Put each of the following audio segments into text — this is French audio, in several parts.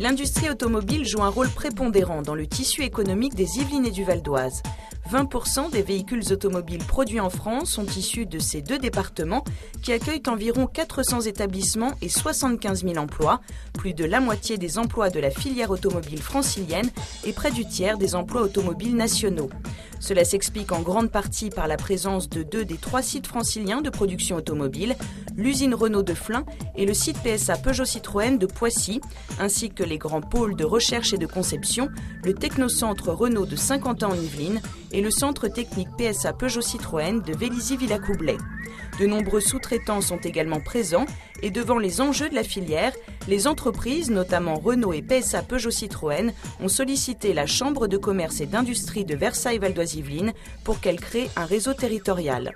L'industrie automobile joue un rôle prépondérant dans le tissu économique des Yvelines et du Val d'Oise. 20% des véhicules automobiles produits en France sont issus de ces deux départements qui accueillent environ 400 établissements et 75 000 emplois, plus de la moitié des emplois de la filière automobile francilienne et près du tiers des emplois automobiles nationaux. Cela s'explique en grande partie par la présence de 2 des 3 sites franciliens de production automobile, l'usine Renault de Flins et le site PSA Peugeot Citroën de Poissy, ainsi que les grands pôles de recherche et de conception, le technocentre Renault de Saint-Quentin en Yvelines et le centre technique PSA Peugeot Citroën de Vélizy-Villacoublay. De nombreux sous-traitants sont également présents et devant les enjeux de la filière, les entreprises, notamment Renault et PSA Peugeot Citroën, ont sollicité la Chambre de commerce et d'industrie de Versailles-Val d'Oise-Yvelines pour qu'elle crée un réseau territorial.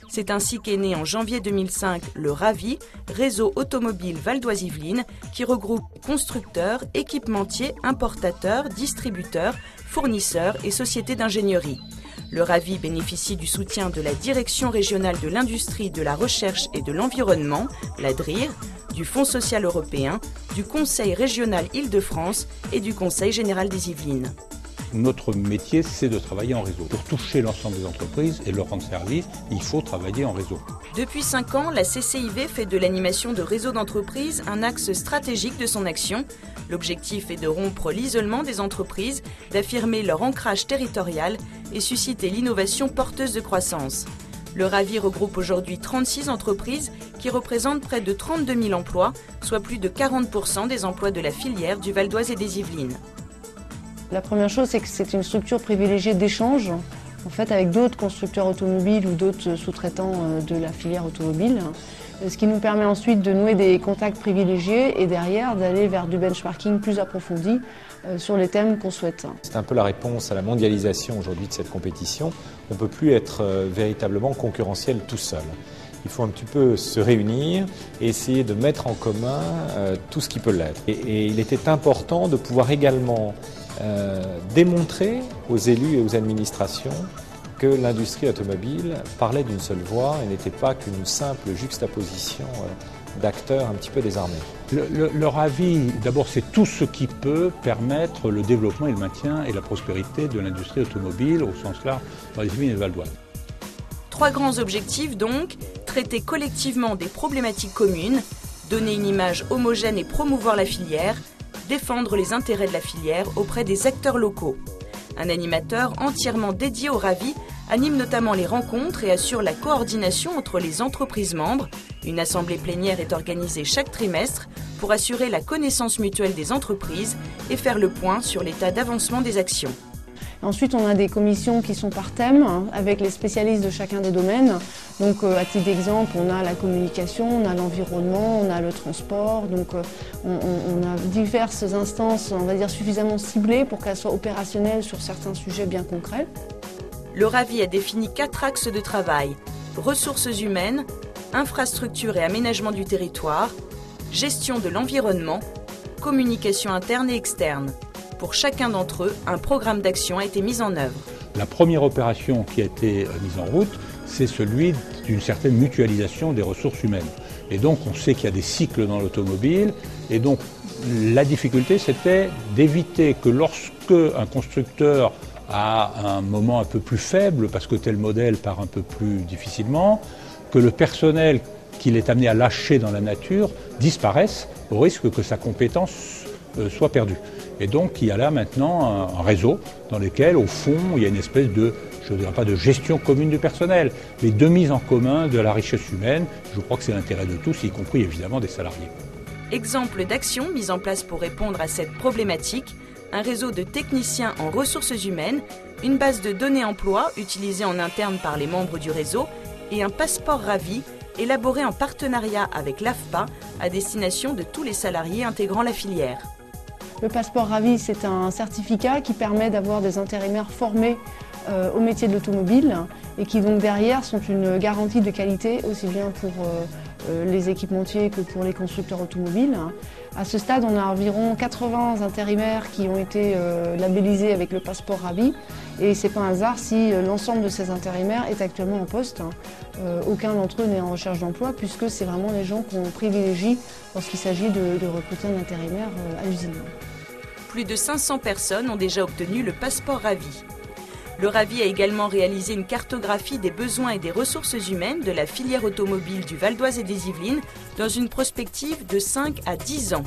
C'est ainsi qu'est né en janvier 2005 le RAVI, Réseau Automobile Val d'Oise-Yvelines, qui regroupe constructeurs, équipementiers, importateurs, distributeurs, fournisseurs et sociétés d'ingénierie. Le RAVI bénéficie du soutien de la Direction régionale de l'industrie, de la recherche et de l'environnement, la DRIR, du Fonds social européen, du Conseil régional Île-de-France et du Conseil général des Yvelines. Notre métier, c'est de travailler en réseau. Pour toucher l'ensemble des entreprises et leur rendre service, il faut travailler en réseau. Depuis 5 ans, la CCIV fait de l'animation de réseaux d'entreprises un axe stratégique de son action. L'objectif est de rompre l'isolement des entreprises, d'affirmer leur ancrage territorial et susciter l'innovation porteuse de croissance. Le RAVI regroupe aujourd'hui 36 entreprises qui représentent près de 32 000 emplois, soit plus de 40% des emplois de la filière du Val d'Oise et des Yvelines. La première chose, c'est que c'est une structure privilégiée d'échange, en fait, avec d'autres constructeurs automobiles ou d'autres sous-traitants de la filière automobile, ce qui nous permet ensuite de nouer des contacts privilégiés et derrière d'aller vers du benchmarking plus approfondi sur les thèmes qu'on souhaite. C'est un peu la réponse à la mondialisation aujourd'hui de cette compétition. On ne peut plus être véritablement concurrentiel tout seul. Il faut un petit peu se réunir et essayer de mettre en commun tout ce qui peut l'être. Et il était important de pouvoir également démontrer aux élus et aux administrations que l'industrie automobile parlait d'une seule voix et n'était pas qu'une simple juxtaposition d'acteurs un petit peu désarmés. Le RAVI, d'abord, c'est tout ce qui peut permettre le développement et le maintien et la prospérité de l'industrie automobile au sens large dans les Yvelines et le Val d'Oise. 3 grands objectifs donc, traiter collectivement des problématiques communes, donner une image homogène et promouvoir la filière, défendre les intérêts de la filière auprès des acteurs locaux. Un animateur entièrement dédié au RAVI anime notamment les rencontres et assure la coordination entre les entreprises membres. Une assemblée plénière est organisée chaque trimestre pour assurer la connaissance mutuelle des entreprises et faire le point sur l'état d'avancement des actions. Ensuite, on a des commissions qui sont par thème, avec les spécialistes de chacun des domaines. Donc, à titre d'exemple, on a la communication, on a l'environnement, on a le transport. Donc, on a diverses instances, on va dire, suffisamment ciblées pour qu'elles soient opérationnelles sur certains sujets bien concrets. Le RAVI a défini 4 axes de travail: ressources humaines, infrastructures et aménagement du territoire, gestion de l'environnement, communication interne et externe. Pour chacun d'entre eux, un programme d'action a été mis en œuvre. La première opération qui a été mise en route, c'est celui d'une certaine mutualisation des ressources humaines. Et donc on sait qu'il y a des cycles dans l'automobile, et donc la difficulté c'était d'éviter que lorsque un constructeur a un moment un peu plus faible, parce que tel modèle part un peu plus difficilement, que le personnel qu'il est amené à lâcher dans la nature disparaisse au risque que sa compétence soit perdue. Et donc il y a là maintenant un réseau dans lequel, au fond, il y a une espèce de, je ne dirais pas de gestion commune du personnel, mais de mise en commun de la richesse humaine. Je crois que c'est l'intérêt de tous, y compris évidemment des salariés. Exemple d'action mise en place pour répondre à cette problématique: un réseau de techniciens en ressources humaines, une base de données emploi utilisée en interne par les membres du réseau et un passeport RAVI élaboré en partenariat avec l'AFPA à destination de tous les salariés intégrant la filière. Le passeport RAVI, c'est un certificat qui permet d'avoir des intérimaires formés au métier de l'automobile et qui donc derrière sont une garantie de qualité aussi bien pour les équipementiers que pour les constructeurs automobiles. À ce stade, on a environ 80 intérimaires qui ont été labellisés avec le passeport Ravi. Et ce n'est pas un hasard si l'ensemble de ces intérimaires est actuellement en poste. Aucun d'entre eux n'est en recherche d'emploi puisque c'est vraiment les gens qu'on privilégie lorsqu'il s'agit de recruter un intérimaire à l'usine. Plus de 500 personnes ont déjà obtenu le passeport Ravi. Le Ravi a également réalisé une cartographie des besoins et des ressources humaines de la filière automobile du Val d'Oise et des Yvelines dans une prospective de 5 à 10 ans.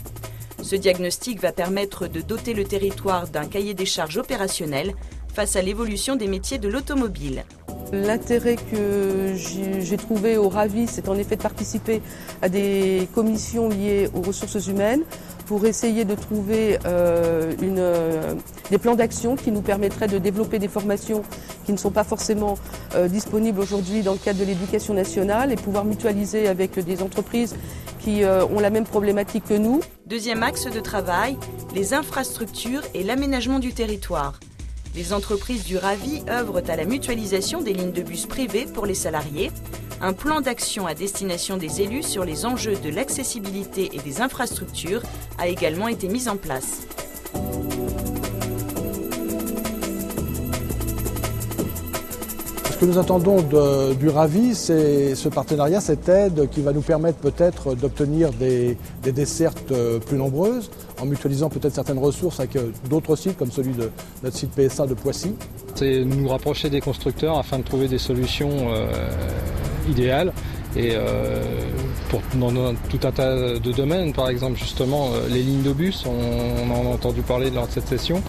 Ce diagnostic va permettre de doter le territoire d'un cahier des charges opérationnel face à l'évolution des métiers de l'automobile. L'intérêt que j'ai trouvé au Ravi, c'est en effet de participer à des commissions liées aux ressources humaines pour essayer de trouver des plans d'action qui nous permettraient de développer des formations qui ne sont pas forcément disponibles aujourd'hui dans le cadre de l'éducation nationale et pouvoir mutualiser avec des entreprises qui ont la même problématique que nous. Deuxième axe de travail, les infrastructures et l'aménagement du territoire. Les entreprises du Ravi œuvrent à la mutualisation des lignes de bus privées pour les salariés. Un plan d'action à destination des élus sur les enjeux de l'accessibilité et des infrastructures a également été mis en place. Ce que nous attendons du Ravi, c'est ce partenariat, cette aide qui va nous permettre peut-être d'obtenir des dessertes plus nombreuses, en mutualisant peut-être certaines ressources avec d'autres sites, comme celui de notre site PSA de Poissy. C'est nous rapprocher des constructeurs afin de trouver des solutions idéales et dans tout un tas de domaines, par exemple justement les lignes de bus, on en a entendu parler lors de cette session.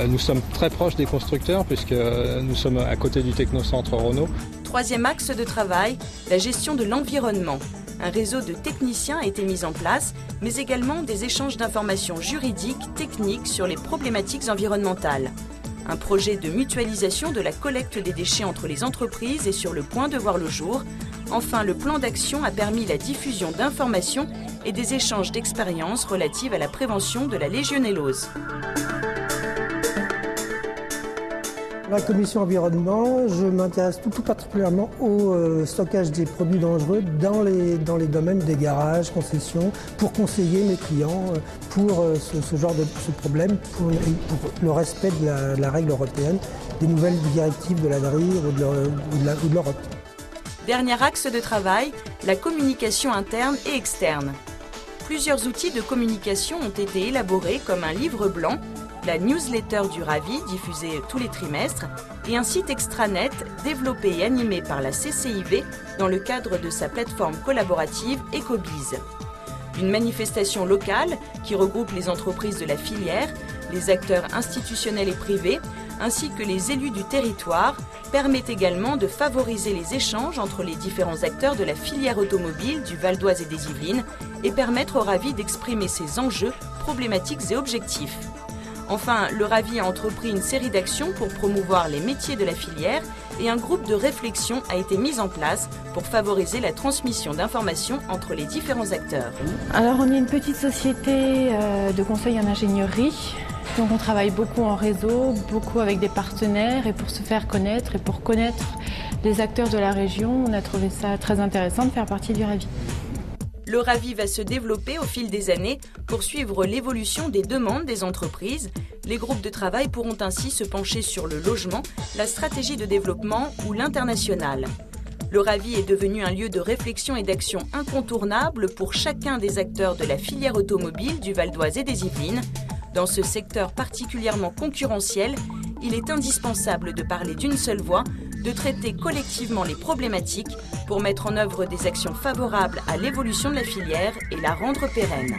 Nous sommes très proches des constructeurs puisque nous sommes à côté du technocentre Renault. Troisième axe de travail, la gestion de l'environnement. Un réseau de techniciens a été mis en place, mais également des échanges d'informations juridiques, techniques sur les problématiques environnementales. Un projet de mutualisation de la collecte des déchets entre les entreprises est sur le point de voir le jour. Enfin, le plan d'action a permis la diffusion d'informations et des échanges d'expériences relatives à la prévention de la légionellose. La commission environnement, je m'intéresse tout particulièrement au stockage des produits dangereux dans les domaines des garages, concessions, pour conseiller mes clients pour ce genre de problème, pour le respect de la règle européenne, des nouvelles directives de la DRI ou de l'Europe. Dernier axe de travail, la communication interne et externe. Plusieurs outils de communication ont été élaborés comme un livre blanc, la newsletter du Ravi diffusée tous les trimestres et un site extranet développé et animé par la CCIV dans le cadre de sa plateforme collaborative Ecobiz. Une manifestation locale qui regroupe les entreprises de la filière, les acteurs institutionnels et privés, ainsi que les élus du territoire, permet également de favoriser les échanges entre les différents acteurs de la filière automobile du Val d'Oise et des Yvelines et permettre au Ravi d'exprimer ses enjeux, problématiques et objectifs. Enfin, le Ravi a entrepris une série d'actions pour promouvoir les métiers de la filière et un groupe de réflexion a été mis en place pour favoriser la transmission d'informations entre les différents acteurs. Alors on est une petite société de conseil en ingénierie, donc on travaille beaucoup en réseau, beaucoup avec des partenaires et pour se faire connaître et pour connaître les acteurs de la région, on a trouvé ça très intéressant de faire partie du Ravi. Le Ravi va se développer au fil des années pour suivre l'évolution des demandes des entreprises. Les groupes de travail pourront ainsi se pencher sur le logement, la stratégie de développement ou l'international. Le Ravi est devenu un lieu de réflexion et d'action incontournable pour chacun des acteurs de la filière automobile du Val d'Oise et des Yvelines. Dans ce secteur particulièrement concurrentiel, il est indispensable de parler d'une seule voix, de traiter collectivement les problématiques pour mettre en œuvre des actions favorables à l'évolution de la filière et la rendre pérenne.